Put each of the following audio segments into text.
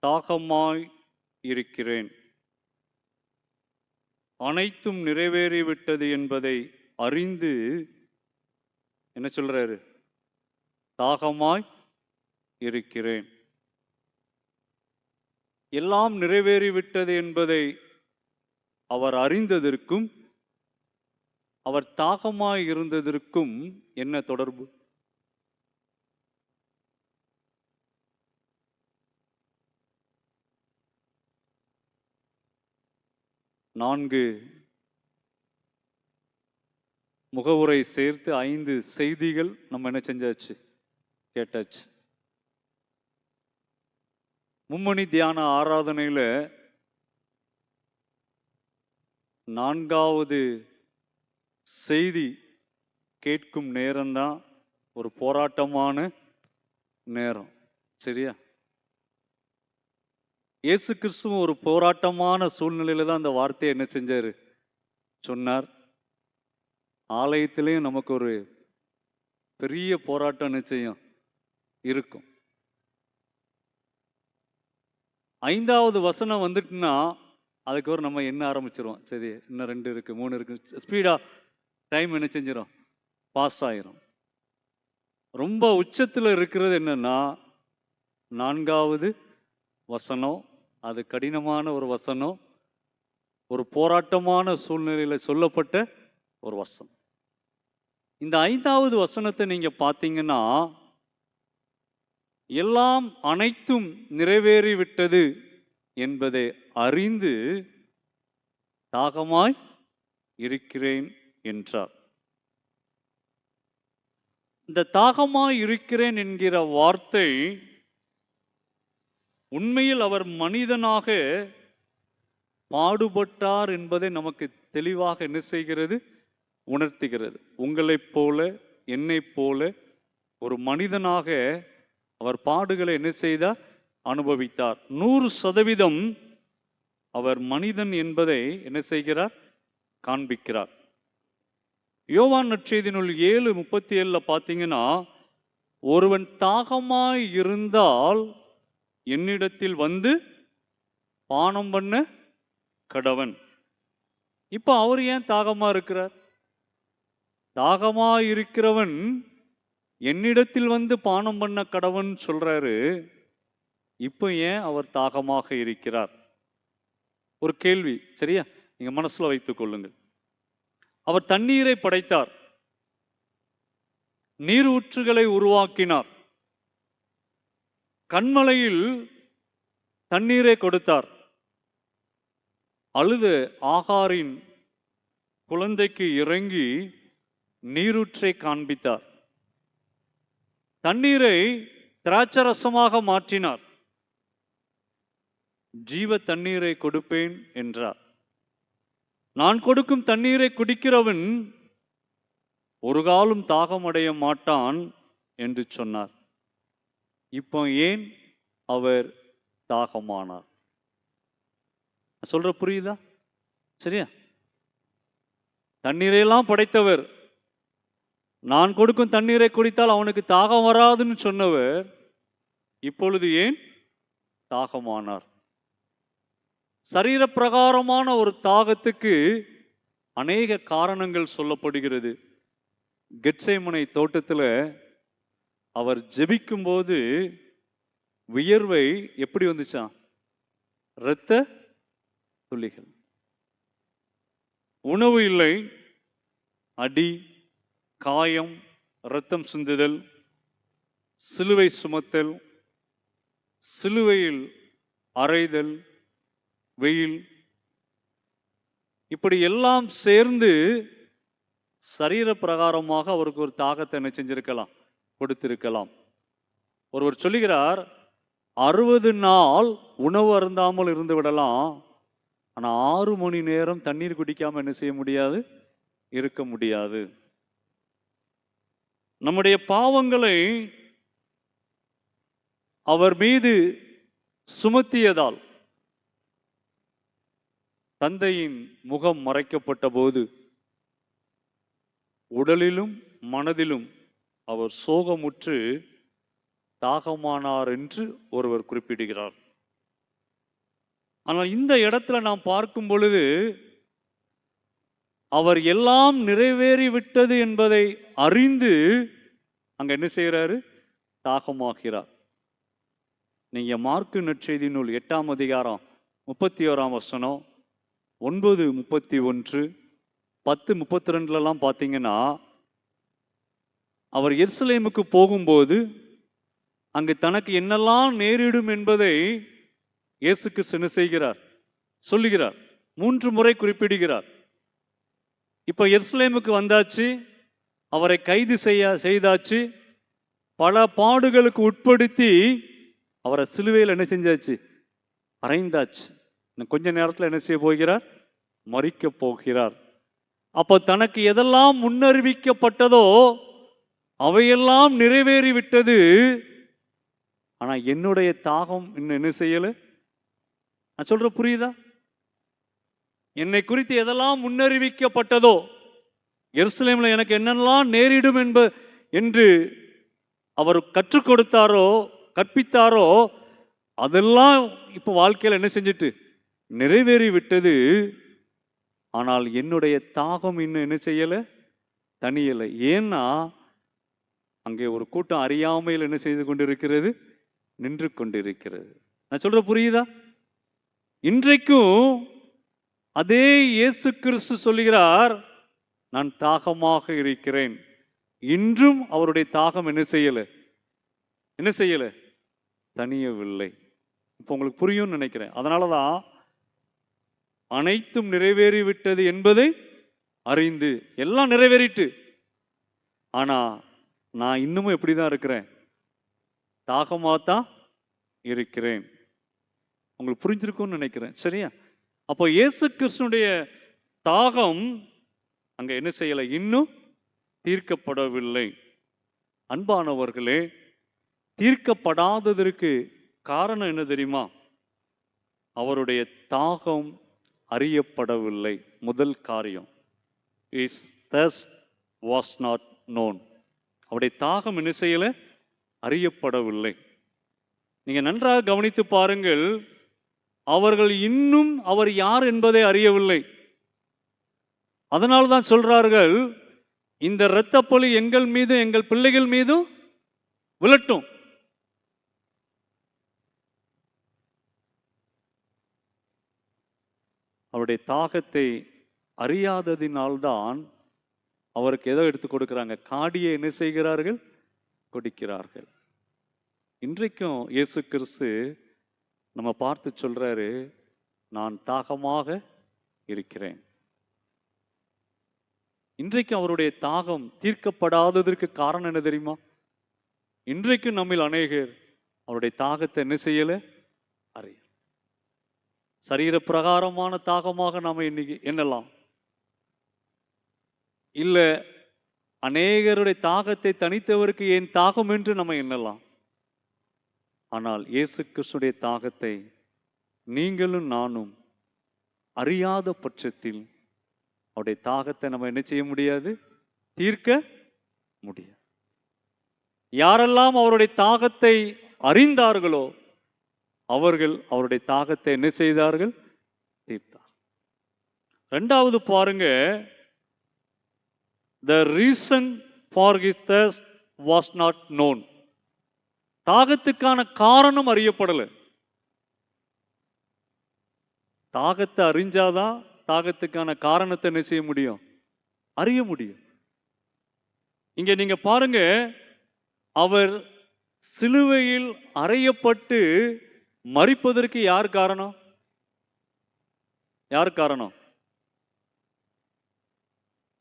தாகமாய் இருக்கிறேன். அனைத்தும் நிறைவேறிவிட்டது என்பதை அறிந்து என்ன சொல்றாரு? தாகமாய் இருக்கிறேன். எல்லாம் நிறைவேறிவிட்டது என்பதை அவர் அறிந்ததற்கும் அவர் தாகமாய் இருந்ததற்கும் என்ன தொடர்பு? நான்கு முகவுரை சேர்த்து 5 செய்திகள் நம்ம என்ன செஞ்சாச்சு? கேட்டாச்சு. மும்மணி தியான ஆராதனையில 4வது செய்தி கேட்கும் நேரம்தான் ஒரு போராட்டமான நேரம். சரியா? இயேசு கிறிஸ்துவும் ஒரு போராட்டமான சூழ்நிலையில தான் அந்த வார்த்தையை என்ன செஞ்சாரு? சொன்னார். ஆலயத்திலையும் நமக்கு ஒரு பெரிய போராட்டம் நிச்சயம் இருக்கும். 5வது வசனம் வந்துட்டுன்னா அதுக்கு ஒரு நம்ம என்ன ஆரம்பிச்சிருவோம். சரி, இன்னும் 2 இருக்கு, 3 இருக்கு, ஸ்பீடா டைம் என்ன செஞ்சிடும்? பாஸ் ஆயிரும். ரொம்ப உச்சத்தில் இருக்கிறது என்னன்னா 4வது வசனம். அது கடினமான ஒரு வசனம், ஒரு போராட்டமான சூழ்நிலையில் சொல்லப்பட்ட ஒரு வசனம். இந்த 5வது வசனத்தை நீங்க பார்த்தீங்கன்னா, எல்லாம் அனைத்தும் நிறைவேறிவிட்டது என்பதை அறிந்து தாகமாய் இருக்கிறேன் என்றார். இந்த தாகமாய் இருக்கிறேன் என்கிற வார்த்தை உண்மையில் அவர் மனிதனாக பாடுபட்டார் என்பதை நமக்கு தெளிவாக என்ன செய்கிறது? உணர்த்துகிறது. உங்களைப் போல என்னைப் போல ஒரு மனிதனாக அவர் பாடுகளை என்ன செய்தார்? அனுபவித்தார். 100% அவர் மனிதன் என்பதை என்ன செய்கிறார்? காண்பிக்கிறார். யோவான் நற்செய்தி நூல் 7:37 பார்த்தீங்கன்னா, ஒருவன் தாகமாய் இருந்தால் என்னிடத்தில் வந்து பானம் பண்ண கடவன். இப்ப அவர் ஏன் தாகமா இருக்கிறார்? தாகமா இருக்கிறவன் என்னிடத்தில் வந்து பானம் பண்ண கடவன் சொல்றாரு. இப்ப ஏன் அவர் தாகமாக இருக்கிறார்? ஒரு கேள்வி. சரியா? நீங்க மனசுல வைத்துக் கொள்ளுங்கள். அவர் தண்ணீரை படைத்தார், நீர் ஊற்றுகளை உருவாக்கினார், கண்மலையில் தண்ணீரை கொடுத்தார், அழுது ஆகாரின் குழந்தைக்கு இறங்கி நீரூற்றை காண்பித்தார், தண்ணீரை திராட்சரசமாக மாற்றினார், ஜீவ தண்ணீரை கொடுப்பேன் என்றார். நான் கொடுக்கும் தண்ணீரை குடிக்கிறவன் ஒரு காலும் தாகமடைய மாட்டான் என்று சொன்னார். இப்போ ஏன் அவர் தாகமானார்? சொல்ற புரியுதா? சரியா? தண்ணீரையெல்லாம் படைத்தவர், நான் கொடுக்கும் தண்ணீரை குடித்தால் அவனுக்கு தாகம் வராதுன்னு சொன்னவர் இப்பொழுது ஏன் தாகமானார்? சரீர பிரகாரமான ஒரு தாகத்துக்கு அநேக காரணங்கள் சொல்லப்படுகிறது. கெத்சேமனை தோட்டத்தில் அவர் ஜெபிக்கும் போது வியர்வை எப்படி வந்துச்சான்? இரத்த துளிகள். உணவு இல்லை, அடி, காயம், இரத்தம் சிந்துதல், சிலுவை சுமத்தல், சிலுவையில் அறைதல், வெயில், இப்படி எல்லாம் சேர்ந்து சரீர பிரகாரமாக அவருக்கு ஒரு தாகத்தை என்ன செஞ்சிருக்கலாம்? கொடுத்திருக்கலாம். ஒருவர் சொல்லுகிறார், 60 நாள் உணவு அருந்தாமல் இருந்து விடலாம், ஆனா 6 மணி நேரம் தண்ணீர் குடிக்காம என்ன செய்ய முடியாது? இருக்க முடியாது. நம்முடைய பாவங்களை அவர் மீது சுமத்தியதால் தந்தையின் முகம் மறைக்கப்பட்ட போது உடலிலும் மனதிலும் அவர் சோகமுற்று தாகமானார் என்று ஒருவர் குறிப்பிடுகிறார். ஆனால் இந்த இடத்துல நாம் பார்க்கும் பொழுது அவர் எல்லாம் நிறைவேறி விட்டது என்பதை அறிந்து அங்க என்ன செய்கிறாரு? தாகமாகிறார். நீங்க மார்க்கு நற்செய்தி நூல் 8ஆம் அதிகாரம் 31ஆம் வசனம், 9:31, 10:32 பார்த்தீங்கன்னா, அவர் எருசலேமுக்கு போகும்போது அங்கு தனக்கு என்னெல்லாம் நேரிடும் என்பதை இயேசு கிறிஸ்து என்ன செய்கிறார்? சொல்லுகிறார். 3 முறை குறிப்பிடுகிறார். இப்ப எருசலேமுக்கு வந்தாச்சு, அவரை கைது செய்தாச்சு, பல பாடுகளுக்கு உட்படுத்தி அவரை சிலுவையில் என்ன செஞ்சாச்சு? அறைந்தாச்சு. கொஞ்ச நேரத்தில் என்ன செய்ய போகிறார்? மரிக்க போகிறார். அப்போ தனக்கு எதெல்லாம் முன்னறிவிக்கப்பட்டதோ அவையெல்லாம் நிறைவேறி விட்டது. ஆனா என்னுடைய தாகம் இன்னும் என்ன செய்யல? நான் சொல்ற புரியுதா? என்னை குறித்து எதெல்லாம் முன்னறிவிக்கப்பட்டதோ, எருசலேமில் எனக்கு என்னெல்லாம் நேரிடும் என்று அவர் கற்றுக் கொடுத்தாரோ, கற்பித்தாரோ, அதெல்லாம் இப்போ வாழ்க்கையில் என்ன செஞ்சிட்டு? நிறைவேறி விட்டது. ஆனால் என்னுடைய தாகம் இன்னும் என்ன செய்யலை? தனியலை. ஏன்னா அங்கே ஒரு கூட்டம் அறியாமையில் என்ன செய்து கொண்டிருக்கிறது? நின்று கொண்டிருக்கிறது. நான் சொல்ற புரியுதா? இன்றைக்கும் அதே இயேசு கிறிஸ்து சொல்லுகிறார், நான் தாகமாக இருக்கிறேன். இன்றும் அவருடைய தாகம் என்ன செய்யலை? என்ன செய்யலை? தனியவில்லை. இப்போ உங்களுக்கு புரியும்னு நினைக்கிறேன். அதனாலதான் அனைத்தும் நிறைவேறிவிட்டது என்பதை அறிந்து, எல்லாம் நிறைவேறிட்டு, ஆனா நான் இன்னமும் எப்படிதான் இருக்கிறேன்? தாகமாத்தான் இருக்கிறேன். உங்களுக்கு புரிஞ்சிருக்கும்னு நினைக்கிறேன். சரியா? அப்போ இயேசு கிறிஸ்துனுடைய தாகம் அங்க என்ன செய்யலை? இன்னும் தீர்க்கப்படவில்லை. அன்பானவர்களே, தீர்க்கப்படாததற்கு காரணம் என்ன தெரியுமா? அவருடைய தாகம் அறியப்படவில்லை. முதல் காரியம், is thirst was not known. அவருடைய தாகம் என்ன செய்யல? அறியப்படவில்லை. நீங்க நன்றாக கவனித்து பாருங்கள். அவர்கள் இன்னும் அவர் யார் என்பதை அறியவில்லை. அதனால்தான் சொல்றார்கள், இந்த இரத்தப்பழி எங்கள் மீதும் எங்கள் பிள்ளைகள் மீதும் விழட்டும். அவருடைய தாகத்தை அறியாததினால்தான் அவருக்கு எதோ எடுத்து கொடுக்கிறாங்க? காடியை என்ன செய்கிறார்கள்? கொடுக்கிறார்கள். இன்றைக்கும் இயேசு கிறிஸ்து நம்ம பார்த்து சொல்றாரு, நான் தாகமாக இருக்கிறேன். இன்றைக்கு அவருடைய தாகம் தீர்க்கப்படாததற்கு காரணம் என்ன தெரியுமா? இன்றைக்கும் நம்மில் அநேகர் அவருடைய தாகத்தை என்ன செய்யல? அறிய. சரீர பிரகாரமான தாகமாக நாம இன்னைக்கு எண்ணலாம். இல்ல அநேகருடைய தாகத்தை தனித்தவருக்கு ஏன் தாகம் என்று நம்ம எண்ணலாம். ஆனால் இயேசு கிறிஸ்துடைய தாகத்தை நீங்களும் நானும் அறியாத பட்சத்தில் அவருடைய தாகத்தை நம்ம என்ன செய்ய முடியாது? தீர்க்க முடியாது. யாரெல்லாம் அவருடைய தாகத்தை அறிந்தார்களோ அவர்கள் அவருடைய தாகத்தை என்ன செய்தார்கள்? தீர்த்தார். இரண்டாவது பாருங்க, the reason for his thirst was not known. தாகத்துக்கான காரணம் அறியப்படல. தாகத்தை அறிஞ்சாதான் தாகத்துக்கான காரணத்தை என்ன செய்ய முடியும்? அறிய முடியும். இங்க நீங்க பாருங்க, அவர் சிலுவையில் அறையப்பட்டு மரிப்பதற்கு யார் காரணம்? யார் காரணம்?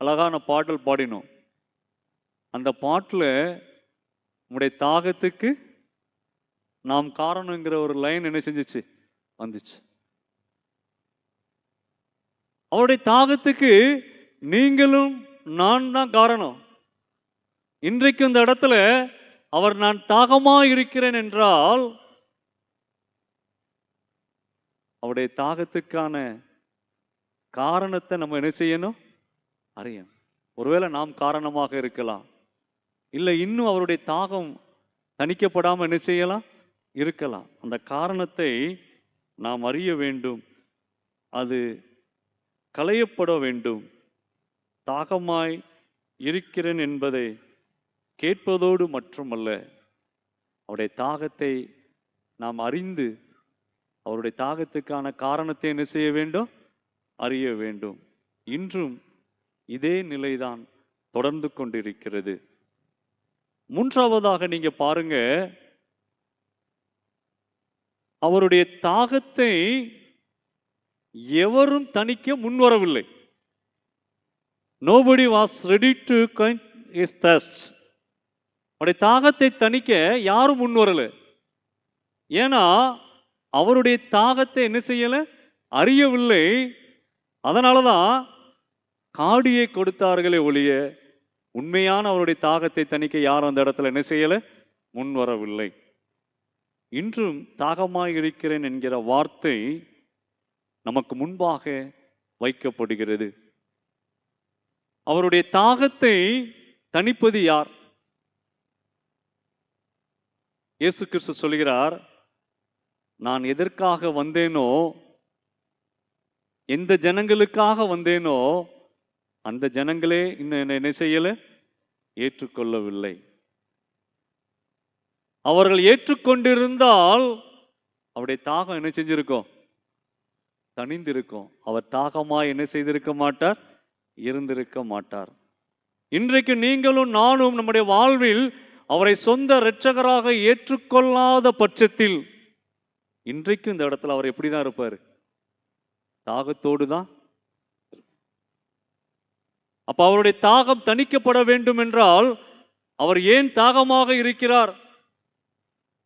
அழகான பாடல் பாடினோம். அந்த பாட்டில் உங்களுடைய தாகத்துக்கு நாம் காரணங்கிற ஒரு லைன் என்ன செஞ்சிச்சு? வந்துச்சு. அவருடைய தாகத்துக்கு நீங்களும் நான் தான் காரணம். இன்றைக்கு இந்த இடத்துல அவர் நான் தாகமா இருக்கிறேன் என்றால் அவருடைய தாகத்துக்கான காரணத்தை நம்ம என்ன செய்யணும்? அறியணும். ஒருவேளை நாம் காரணமாக இருக்கலாம், இல்லை இன்னும் அவருடைய தாகம் தணிக்கப்படாமல் என்ன செய்யலாம்? இருக்கலாம். அந்த காரணத்தை நாம் அறிய வேண்டும். அது களையப்பட வேண்டும். தாகமாய் இருக்கிறேன் என்பதை கேட்பதோடு மட்டுமல்ல, அவருடைய தாகத்தை நாம் அறிந்து அவருடைய தாகத்துக்கான காரணத்தை என்ன செய்ய வேண்டும்? அறிய வேண்டும். இன்றும் இதே நிலைதான் தொடர்ந்து கொண்டிருக்கிறது. மூன்றாவதாக நீங்க பாருங்க, அவருடைய தாகத்தை எவரும் தணிக்க முன்வரவில்லை. Nobody was ready to quench his thirst. அவருடைய தாகத்தை தணிக்க யாரும் முன்வரல. ஏன்னா அவருடைய தாகத்தை என்ன செய்யல? அறியவில்லை. அதனாலதான் காடியை கொடுத்தார்களே ஒழிய உண்மையான அவருடைய தாகத்தை தணிக்க யாரும் அந்த இடத்துல என்ன செய்யல? முன்வரவில்லை. இன்றும் தாகமாய் இருக்கிறேன் என்கிற வார்த்தை நமக்கு முன்பாக வைக்கப்படுகிறது. அவருடைய தாகத்தை தணிப்பது யார்? இயேசு கிறிஸ்து சொல்கிறார், நான் எதற்காக வந்தேனோ, எந்த ஜனங்களுக்காக வந்தேனோ அந்த ஜனங்களே இன்னும் என்ன செய்யல? ஏற்றுக்கொள்ளவில்லை. அவர்கள் ஏற்றுக்கொண்டிருந்தால் அவருடைய தாகம் என்ன செஞ்சிருக்கும்? தணிந்திருக்கும். அவர் தாகமாய் என்ன செய்திருக்க மாட்டார்? இருந்திருக்க மாட்டார். இன்றைக்கு நீங்களும் நானும் நம்முடைய வாழ்வில் அவரை சொந்த இரட்சகராக ஏற்றுக்கொள்ளாத பட்சத்தில் இன்றைக்கும் இந்த இடத்துல அவர் எப்படிதான் இருப்பார்? தாகத்தோடு தான். அப்ப அவருடைய தாகம் தணிக்கப்பட வேண்டும் என்றால் அவர் ஏன் தாகமாக இருக்கிறார்?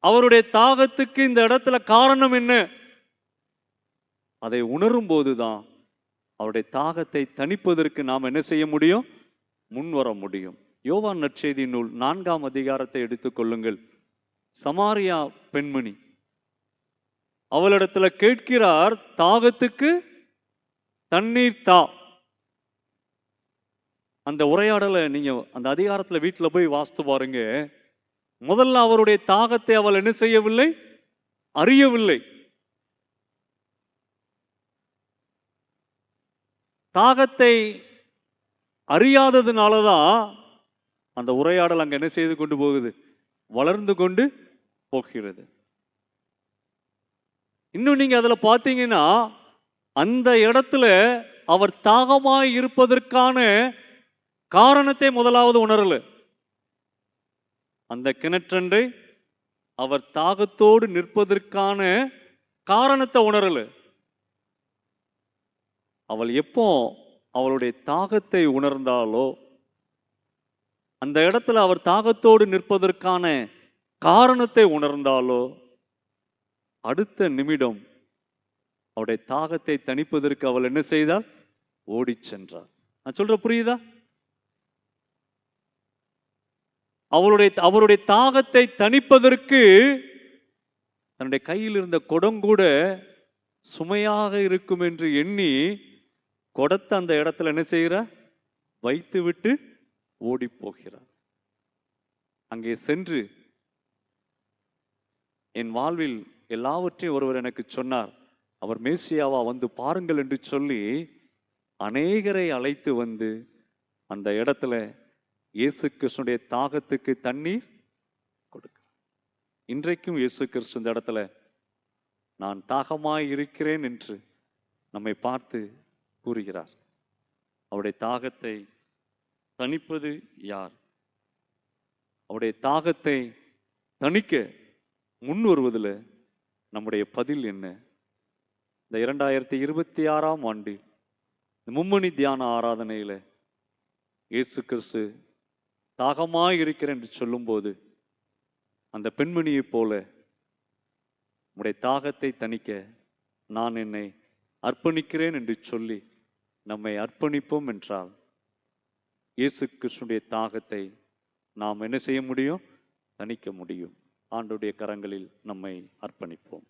அவருடைய தாகத்துக்கு இந்த இடத்துல காரணம் என்ன? அதை உணரும் போதுதான் அவருடைய தாகத்தை தணிப்பதற்கு நாம் என்ன செய்ய முடியும்? முன்வர முடியும். யோவான் நற்செய்தி நூல் 4ஆம் அதிகாரத்தை எடுத்துக்கொள்ளுங்கள். சமாரியா பெண்மணி அவளிடத்துல கேட்கிறார், தாகத்துக்கு தண்ணீர் தா. அந்த உரையாடலை நீங்க அந்த அதிகாரத்துல வீட்டுல போய் வாசித்து பாருங்க. முதல்ல அவருடைய தாகத்தை அவள் என்ன செய்யவில்லை? அறியவில்லை. தாகத்தை அறியாததுனாலதான் அந்த உரையாடல் அங்க என்ன செய்து கொண்டு போகுது? வளர்ந்து கொண்டு போகிறது. இன்னும் நீங்க அதுல பார்த்தீங்கன்னா அந்த இடத்துல அவர் தாகமாய் இருப்பதற்கான காரணத்தை முதலாவது உணரல. அந்த கிணற்றண்டை அவர் தாகத்தோடு நிற்பதற்கான காரணத்தை உணரல. அவள் எப்போ அவளுடைய தாகத்தை உணர்ந்தாலோ, அந்த இடத்துல அவர் தாகத்தோடு நிற்பதற்கான காரணத்தை உணர்ந்தாலோ, அடுத்த நிமிடம் அவருடைய தாகத்தை தணிப்பதற்கு அவள் என்ன செய்தாள்? ஓடி சென்றார். நான் சொல்ற புரியுதா? அவருடைய தாகத்தை தணிப்பதற்கு தன்னுடைய கையில் இருந்த குடம் கூட சுமையாக இருக்கும் என்று எண்ணி குடத்தை அந்த இடத்துல என்ன செய்கிறார்? வைத்து விட்டு ஓடி போகிறார். அங்கே சென்று என் வாழ்வில் எல்லாவற்றையும் ஒருவர் எனக்கு சொன்னார், அவர் மேசியாவா, வந்து பாருங்கள் என்று சொல்லி அநேகரை அழைத்து வந்து அந்த இடத்துல இயேசு கிறிஸ்துடைய தாகத்துக்கு தண்ணீர் கொடுக்க. இன்றைக்கும் இயேசு கிறிஸ்து இந்த இடத்துல நான் தாகமாய் இருக்கிறேன் என்று நம்மை பார்த்து கூறுகிறார். அவருடைய தாகத்தை தணிப்பது யார்? அவருடைய தாகத்தை தணிக்க முன் வருவதில் நம்முடைய பதில் என்ன? இந்த 2026ஆம் ஆண்டு மும்மணி தியான ஆராதனையில் இயேசு கிறிஸ்து தாகமாய் இருக்கிறேன் என்று சொல்லும்போது அந்த பெண்மணியைப் போல நம்முடைய தாகத்தை தணிக்க நான் என்னை அர்ப்பணிக்கிறேன் என்று சொல்லி நம்மை அர்ப்பணிப்போம் என்றால் இயேசு கிறிஸ்துடைய தாகத்தை நாம் என்ன செய்ய முடியும்? தணிக்க முடியும். ஆண்டவருடைய கரங்களில் நம்மை அர்ப்பணிப்போம்.